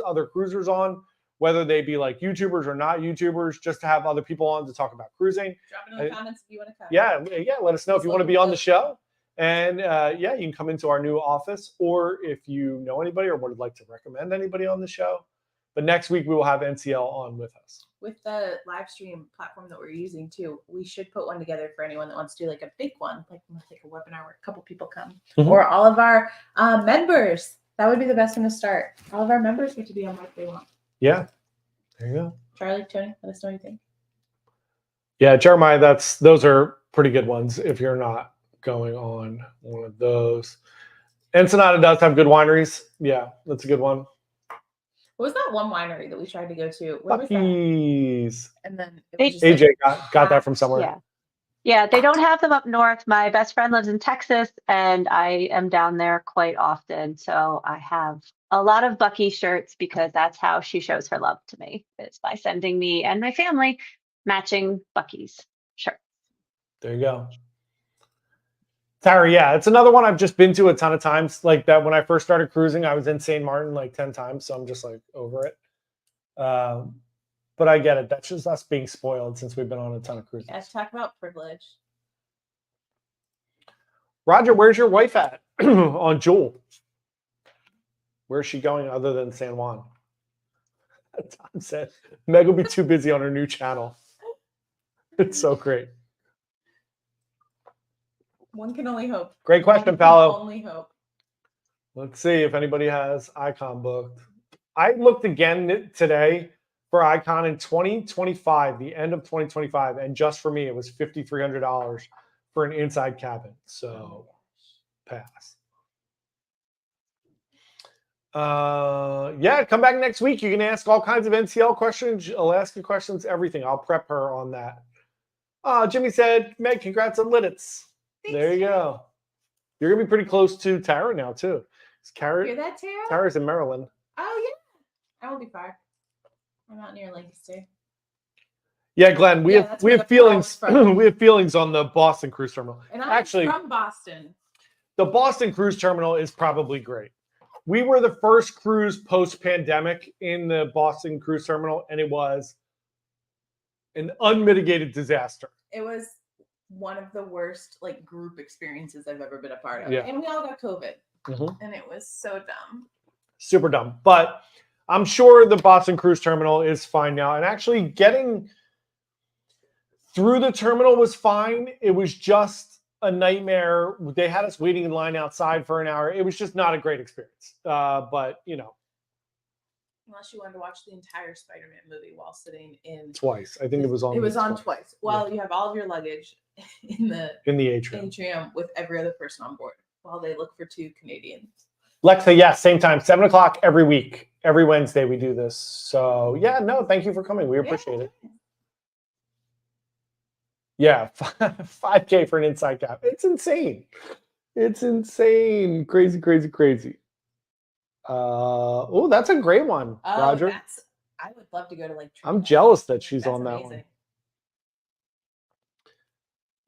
other cruisers on, whether they be like YouTubers or not YouTubers, just to have other people on to talk about cruising. Drop it in the comments if you want to come. Yeah. Let us know if you want to be on the show. And you can come into our new office, or if you know anybody or would like to recommend anybody on the show. But next week we will have NCL on with us. With the live stream platform that we're using too, we should put one together for anyone that wants to do like a big one, like a webinar where a couple people come, or all of our members. That would be the best one to start. All of our members get to be on what they want. Yeah, there you go. Charlie, Tony, let us know what you think. Yeah, Jeremiah, those are pretty good ones if you're not going on one of those. Ensenada does have good wineries. Yeah, that's a good one. What was that one winery that we tried to go to? Where was Buc-ee's. that? And then AJ got that from somewhere. Yeah, they don't have them up north. My best friend lives in Texas, and I am down there quite often. So I have a lot of Buc-ee shirts because that's how she shows her love to me, is by sending me and my family matching Buc-ee's shirts. There you go. Tara, yeah, it's another one I've just been to a ton of times. Like that when I first started cruising, I was in St. Martin like 10 times, so I'm just like over it. But I get it. That's just us being spoiled since we've been on a ton of cruises. Let's talk about privilege. Roger, where's your wife at on Jewel? Where's she going other than San Juan? Tom said Meg will be too busy on her new channel. It's so great. One can only hope. Great question, Paolo. Only hope. Let's see if anybody has Icon booked. I looked again today for Icon in 2025, the end of 2025, and just for me, it was $5,300 for an inside cabin. So, pass. Come back next week. You can ask all kinds of NCL questions, Alaska questions, everything. I'll prep her on that. Jimmy said, Meg, congrats on Lidditz. There you go. You're going to be pretty close to Tara now, too. Hear that, Tara? Tara's in Maryland. Oh, yeah. I won't be far. I'm out near Lancaster. Yeah, Glenn, we have feelings. We have feelings on the Boston Cruise Terminal. And I'm actually from Boston. The Boston Cruise Terminal is probably great. We were the first cruise post-pandemic in the Boston Cruise Terminal, and it was an unmitigated disaster. It was one of the worst like group experiences I've ever been a part of. Yeah. And we all got COVID. And it was so dumb. Super dumb. But I'm sure the Boston Cruise Terminal is fine now. And actually getting Through the terminal was fine. It was just a nightmare. They had us waiting in line outside for an hour. It was just not a great experience. But you know, Unless you wanted to watch the entire Spider-Man movie while sitting in twice. I think it was on. It was on twice. Well, you have all of your luggage in the atrium with every other person on board while they look for 2 Canadians. Lexa, yes, same time, 7:00 every week, every Wednesday we do this. So yeah, no, thank you for coming. We appreciate it. Yeah, 5K for an inside cap. It's insane. It's insane. Crazy, crazy, crazy. Oh, that's a great one, Roger. I would love to go to like. I'm jealous that she's on that one.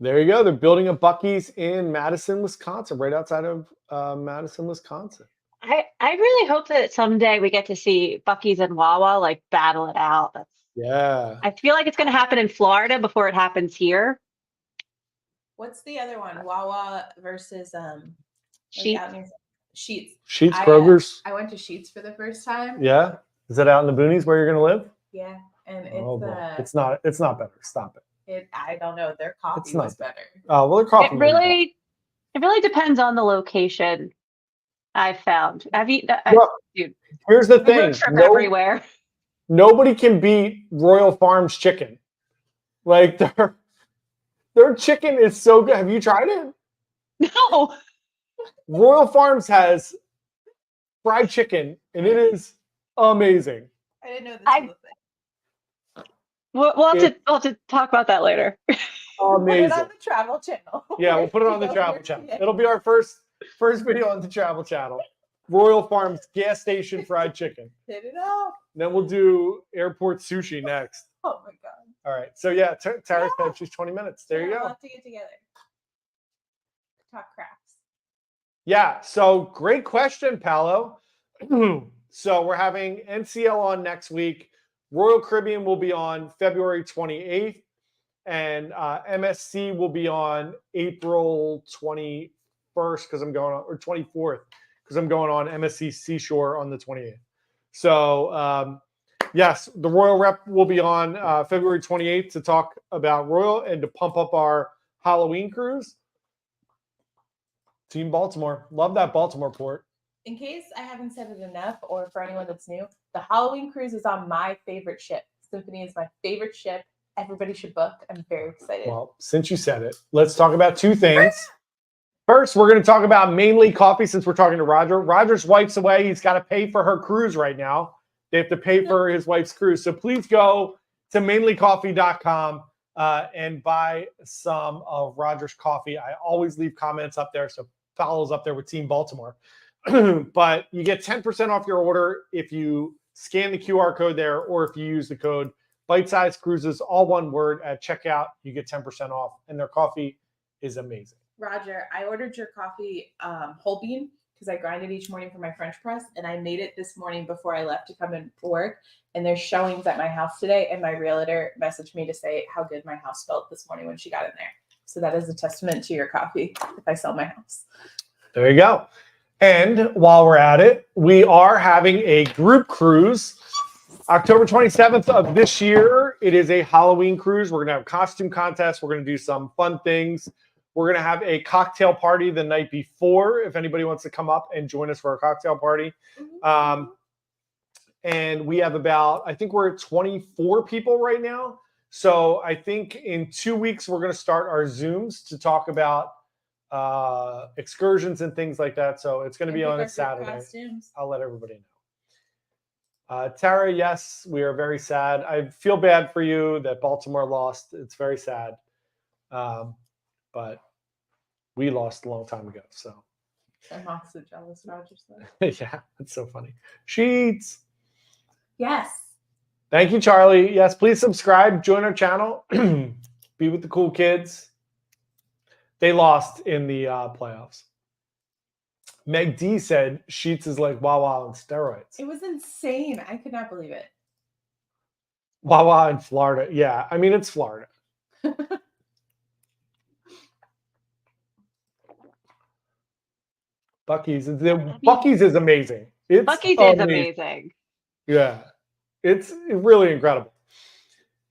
There you go. They're building a Buc-ee's in Madison, Wisconsin, right outside of Madison, Wisconsin. I really hope that someday we get to see Buc-ee's and Wawa like battle it out. Yeah. I feel like it's going to happen in Florida before it happens here. What's the other one? Wawa versus Sheetz. Sheetz. Sheetz, Kroger's. I went to Sheetz for the first time. Yeah. Is that out in the boonies where you're going to live? Yeah, and it's not better. Stop it. I don't know. Their coffee was better. Oh, well, their coffee. It really depends on the location. I've found. Dude. Here's the thing. Everywhere. Nobody can beat Royal Farms chicken. Like their chicken is so good. Have you tried it? No. Royal Farms has fried chicken, and it is amazing. I didn't know this was a thing. We'll have to talk about that later. Amazing. Put it on the travel channel. Yeah, we'll put it on the travel channel. It'll be our first video on the travel channel. Royal Farms gas station fried chicken. Hit it up. Then we'll do airport sushi next. Oh my god. All right. So yeah, Tara said she's 20 minutes. There you go. We'll have to get together. Talk crafts. Yeah. So great question, Paolo. So we're having NCL on next week. Royal Caribbean will be on February 28th, and MSC will be on April 21st because I'm going on, or 24th because I'm going on MSC Seashore on the 28th. So yes, the Royal Rep will be on February 28th to talk about Royal and to pump up our Halloween cruise. Team Baltimore. Love that Baltimore port. In case I haven't said it enough, or for anyone that's new, the Halloween cruise is on my favorite ship. Symphony is my favorite ship. Everybody should book. I'm very excited. Well, since you said it, let's talk about 2 things. First, we're going to talk about Mainly Coffee since we're talking to Roger. Roger's wife's away. He's got to pay for her cruise right now. They have to pay for his wife's cruise. So please go to mainlycoffee.com and buy some of Roger's coffee. I always leave comments up there, so follows up there with Team Baltimore. But you get 10% off your order if you scan the QR code there, or if you use the code Bite Size Cruises, all one word, at checkout. You get 10% off, and their coffee is amazing. Roger, I ordered your coffee whole bean because I grind it each morning for my French press, and I made it this morning before I left to come in for work. And there's showings at my house today, and my realtor messaged me to say how good my house felt this morning when she got in there. So that is a testament to your coffee if I sell my house. There you go. And while we're at it, we are having a group cruise October 27th of this year. It is a Halloween cruise. We're going to have a costume contest. We're going to do some fun things. We're going to have a cocktail party the night before if anybody wants to come up and join us for a cocktail party. And we have about, I think we're at 24 people right now. So I think in 2 weeks, we're going to start our Zooms to talk about excursions and things like that. So it's going to be on a Saturday. Costumes. I'll let everybody know. Tara, yes, we are very sad. I feel bad for you that Baltimore lost. It's very sad. But we lost a long time ago. So I'm also jealous, Roger said. yeah, it's so funny. Sheetz. Yes. Thank you, Charlie. Yes, please subscribe, join our channel, be with the cool kids. They lost in the playoffs. Meg D said Sheetz is like Wawa on steroids. It was insane. I could not believe it. Wawa in Florida. Yeah, I mean, it's Florida. Buc-ee's is amazing. Buc-ee's is amazing. Yeah, it's really incredible.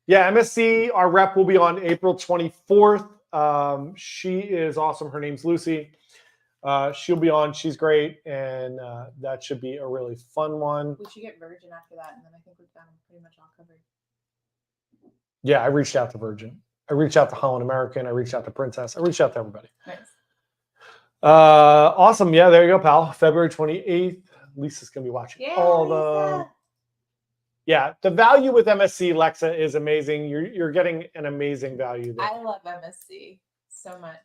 Yeah, MSC, our rep will be on April 24th. She is awesome. Her name's Lucy. She'll be on. She's great, and that should be a really fun one. We should get Virgin after that, and then I think we've got them pretty much all covered. Yeah, I reached out to Virgin. I reached out to Holland American. I reached out to Princess. I reached out to everybody. Nice. Awesome. Yeah, there you go, pal. February 28th. Lisa's going to be watching all the... Yeah, the value with MSC, Lexa, is amazing. You're getting an amazing value there. I love MSC so much.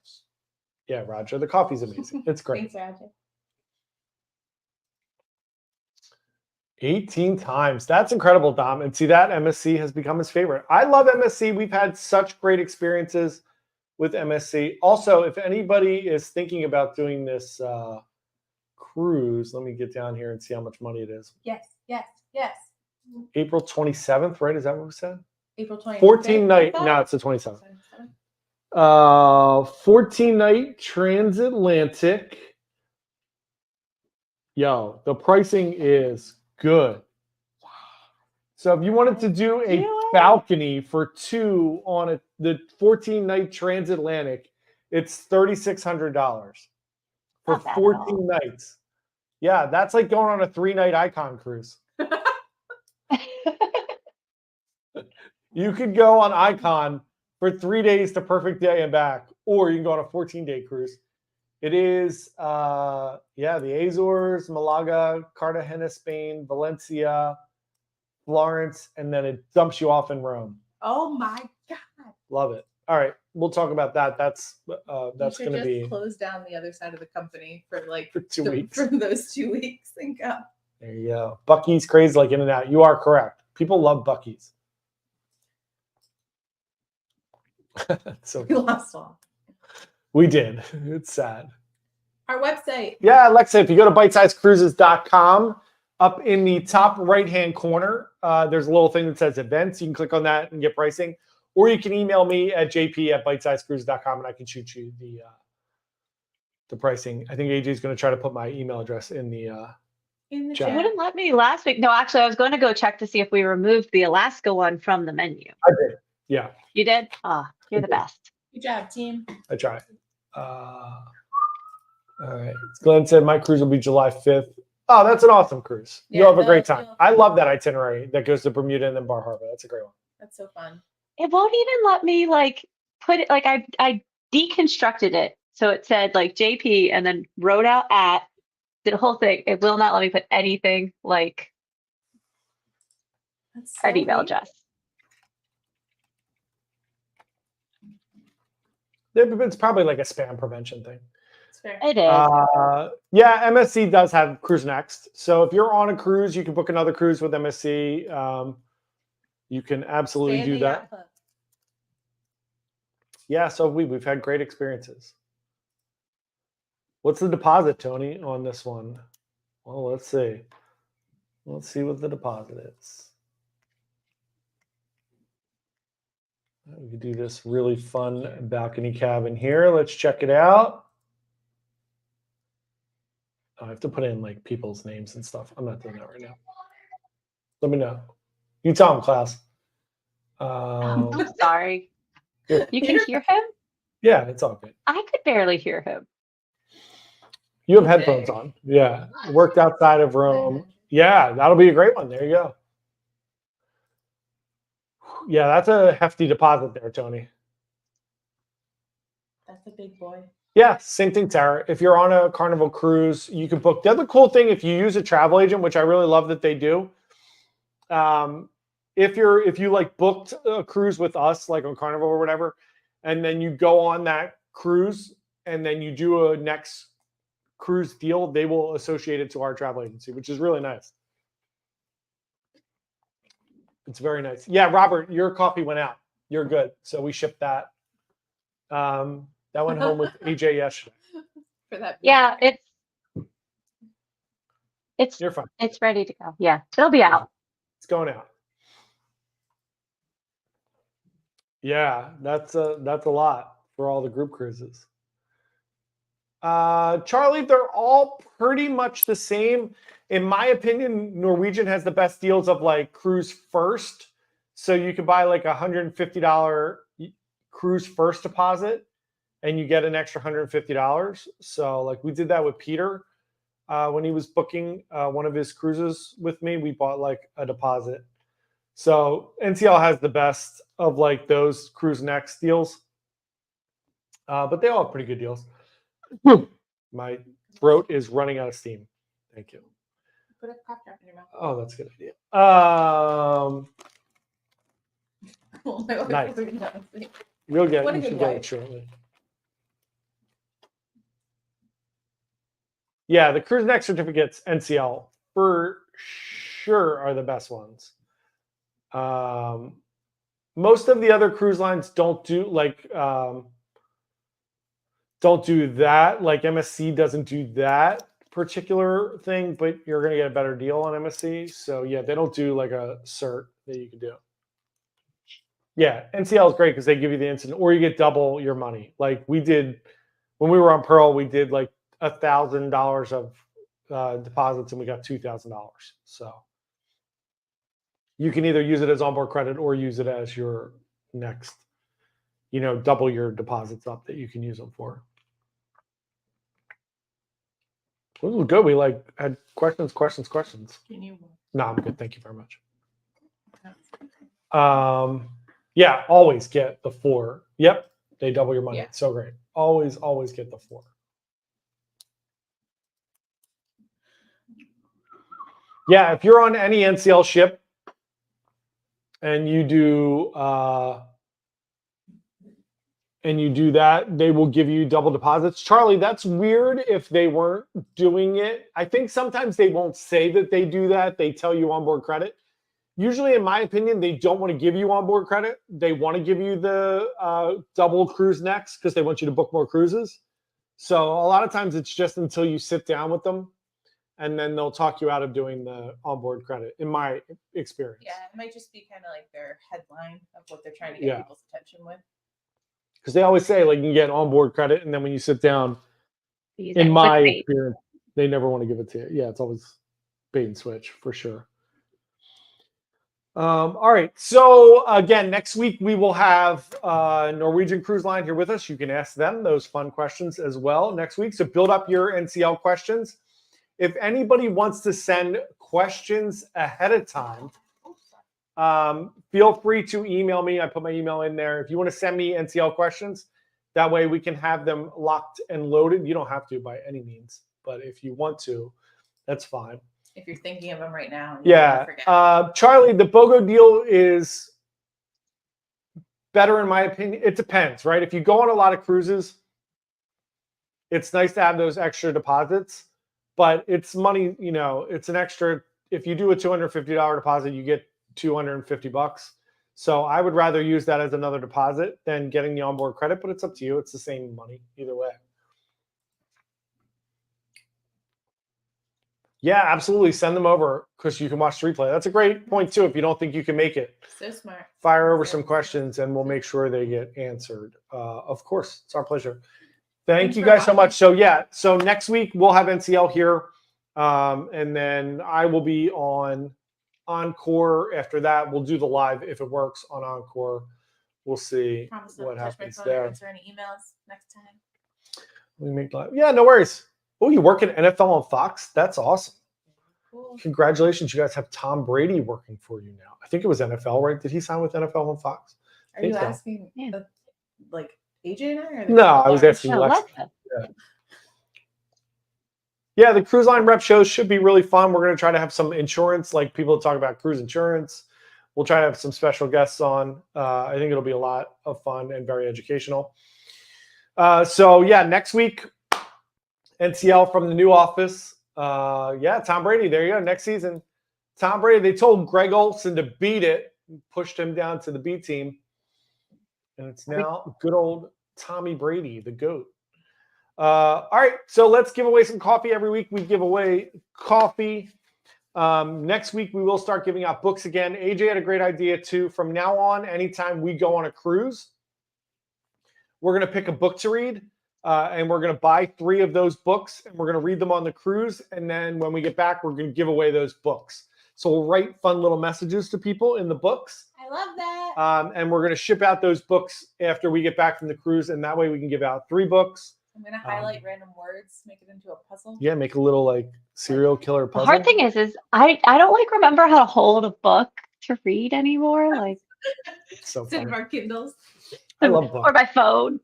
Yeah, Roger. The coffee's amazing. It's great. Thanks, Roger. 18 times. That's incredible, Dom. And see that MSC has become his favorite. I love MSC. We've had such great experiences with MSC. Also, if anybody is thinking about doing this cruise, let me get down here and see how much money it is. Yes, yes, yes. April 27th, right? Is that what we said? April 25th. 14 night. No, it's the 27th. 14 night transatlantic. Yo, the pricing is good. So if you wanted to do a balcony for two on the 14 night transatlantic, it's $3,600 for 14 nights. Yeah, that's like going on a 3-night Icon cruise. You could go on Icon for 3 days to Perfect Day and back, or you can go on a 14-day cruise. It is, the Azores, Malaga, Cartagena, Spain, Valencia, Florence, and then it dumps you off in Rome. Oh my God. Love it. All right, we'll talk about that. That's going to be close down the other side of the company for 2 weeks. For those 2 weeks. Thank God. There you go. Buc-ee's crazy like In-N-Out. You are correct. People love Buc-ee's. So We lost all. we did. It's sad. Our website. Yeah, Alexa, if you go to bitesizecruises.com, up in the top right-hand corner, there's a little thing that says events. You can click on that and get pricing. Or you can email me at jp@bitesizecruises.com and I can shoot you the pricing. I think AJ is going to try to put my email address in the chat. It wouldn't let me last week. No, actually, I was going to go check to see if we removed the Alaska one from the menu. I did. Yeah. You did? Oh, you're the best. Good job, team. I tried. All right. Glenn said my cruise will be July 5th. Oh, that's an awesome cruise. You'll have a great time. I love that itinerary that goes to Bermuda and then Bar Harbor. That's a great one. That's so fun. It won't even let me put it I deconstructed it. So it said JP and then wrote out at the whole thing. It will not let me put anything like our email address. It's probably like a spam prevention thing. It's fair. It is. Yeah, MSC does have Cruise Next. So if you're on a cruise, you can book another cruise with MSC. You can absolutely do that. Yeah, so we've had great experiences. What's the deposit, Tony, on this one? Well, let's see. Let's see what the deposit is. We could do this really fun balcony cabin here. Let's check it out. I have to put in people's names and stuff. I'm not doing that right now. Let me know. You tell him, Klaus. I'm sorry. You can hear him? Yeah, it's all good. I could barely hear him. You have headphones on. Yeah. Worked outside of Rome. Yeah, that'll be a great one. There you go. Yeah, that's a hefty deposit there, Tony. That's a big boy. Yeah, same thing, Tara. If you're on a Carnival cruise, you can book. The other cool thing, if you use a travel agent, which I really love that they do, if you booked a cruise with us, like on Carnival or whatever, and then you go on that cruise and then you do a next cruise deal, they will associate it to our travel agency, which is really nice. It's very nice. Yeah, Robert, your coffee went out. You're good. So we shipped that. That went home with AJ yesterday. For that. Yeah, it's You're fine. It's ready to go. Yeah, it'll be out. It's going out. Yeah, that's a lot for all the group cruises. Charlie, they're all pretty much the same. In my opinion, Norwegian has the best deals of cruise first. So you could buy like $150 cruise first deposit, and you get an extra $150. So like we did that with Peter when he was booking one of his cruises with me. We bought like a deposit. So NCL has the best of like those Cruise Next deals, but they all have pretty good deals. My throat is running out of steam. Thank you. Put a cough drop in your mouth. Oh, that's a good idea. Nice. Real good. What a You good should get it wife. shortly. Yeah, the Cruise Next certificates, NCL, for sure are the best ones. Most of the other cruise lines don't do that. Like MSC doesn't do that particular thing, but you're going to get a better deal on MSC. So yeah, they don't do like a cert that you can do. Yeah, NCL is great because they give you the instant, or you get double your money. Like we did when we were on Pearl, we did like $1,000 of deposits, and we got $2,000. So you can either use it as onboard credit or use it as your next, double your deposits up that you can use them for. This was good. We had questions. Can you? No, I'm good. Thank you very much. Yeah, always get the 4. Yep, they double your money. Yeah. It's so great. Always get the 4. Yeah, if you're on any NCL ship and you do that, they will give you double deposits. Charlie, that's weird if they weren't doing it. I think sometimes they won't say that they do that. They tell you onboard credit. Usually, in my opinion, they don't want to give you onboard credit. They want to give you the double Cruise Next because they want you to book more cruises. So a lot of times it's just until you sit down with them, and then they'll talk you out of doing the onboard credit, in my experience. Yeah, it might just be kind of like their headline of what they're trying to get people's attention with. Because they always say, like, you can get onboard credit, and then when you sit down, in my experience, they never want to give it to you. Yeah, it's always bait and switch for sure. All right. So again, next week we will have Norwegian Cruise Line here with us. You can ask them those fun questions as well next week. So build up your NCL questions. If anybody wants to send questions ahead of time, feel free to email me. I put my email in there. If you want to send me NCL questions, that way we can have them locked and loaded. You don't have to by any means, but if you want to, that's fine. If you're thinking of them right now. Yeah. Charlie, the BOGO deal is better in my opinion. It depends, right? If you go on a lot of cruises, it's nice to have those extra deposits, but it's money, it's an extra. If you do a $250 deposit, you get $250. So I would rather use that as another deposit than getting the onboard credit, but it's up to you. It's the same money either way. Yeah, absolutely. Send them over because you can watch the replay. That's a great point too. If you don't think you can make it, So smart. fire over some questions and we'll make sure they get answered. Of course, it's our pleasure. Thank you guys so much. So yeah, so next week we'll have NCL here, and then I will be on Encore. After that, we'll do the live if it works on Encore. We'll see what happens there. Answer any emails next time. We make live. Yeah, no worries. Oh, you work at NFL on Fox? That's awesome. Cool. Congratulations. You guys have Tom Brady working for you now. I think it was NFL, right? Did he sign with NFL on Fox? Are you asking like AJ and I? Or no, I was asking Lex. Yeah, the cruise line rep shows should be really fun. We're going to try to have some insurance, like people talk about cruise insurance. We'll try to have some special guests on. I think it'll be a lot of fun and very educational. So yeah, next week, NCL from the new office. Yeah, Tom Brady. There you go. Next season, Tom Brady. They told Greg Olson to beat it, pushed him down to the B team, and it's now good old Tommy Brady, the GOAT. All right, so let's give away some coffee every week. We give away coffee. Next week we will start giving out books again. AJ had a great idea too. From now on, anytime we go on a cruise, we're going to pick a book to read. And we're going to buy 3 of those books, and we're going to read them on the cruise. And then when we get back, we're going to give away those books. So we'll write fun little messages to people in the books. I love that. And we're going to ship out those books after we get back from the cruise, and that way we can give out 3 books. I'm gonna highlight random words, make it into a puzzle. Yeah, make a little like serial killer The puzzle. hard thing is I don't like remember how to hold a book to read anymore. Like So Instead of funny. our Kindles. I love books. or my phone.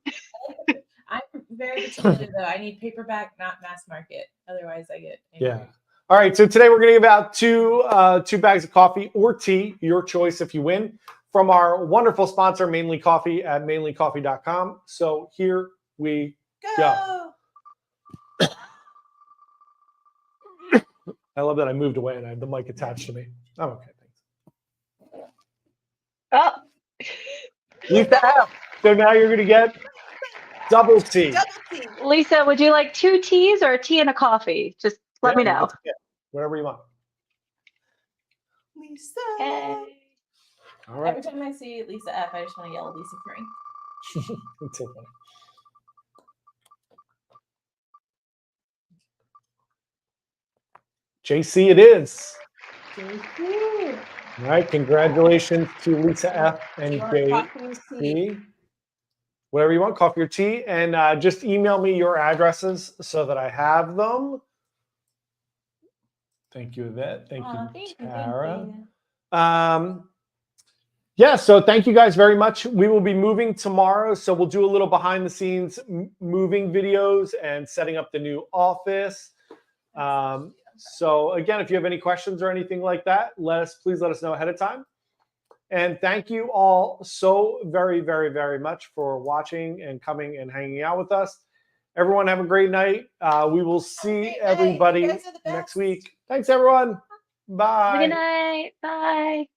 I'm very particular though. I need paperback, not mass market. Otherwise, I get angry. Yeah. All right. So today we're going to give out 2 bags of coffee or tea, your choice if you win, from our wonderful sponsor, Mainly Coffee at mainlycoffee.com. So here we Go. I love that I moved away and I have the mic attached to me. I'm okay. Thanks. Oh, Lisa, so now you're going to get double tea. Double tea. Lisa, would you like 2 teas or a tea and a coffee? Just let me know. Yeah, whatever you want. Lisa. Okay. All right. Every time I see Lisa F, I just want to yell Lisa Frank. It's so funny. JC it is. JC. All right. Congratulations to Lisa F and Your coffee and tea. JC. Whatever you want, coffee or tea. And just email me your addresses so that I have them. Thank you, Yvette. Thank you, Tara. Yeah, so thank you guys very much. We will be moving tomorrow, so we'll do a little behind the scenes moving videos and setting up the new office. So again, if you have any questions or anything like that, please let us know ahead of time. And thank you all so very, very, very much for watching and coming and hanging out with us. Everyone have a great night. We will see everybody next week. Thanks, everyone. Bye. Have a good night. Bye.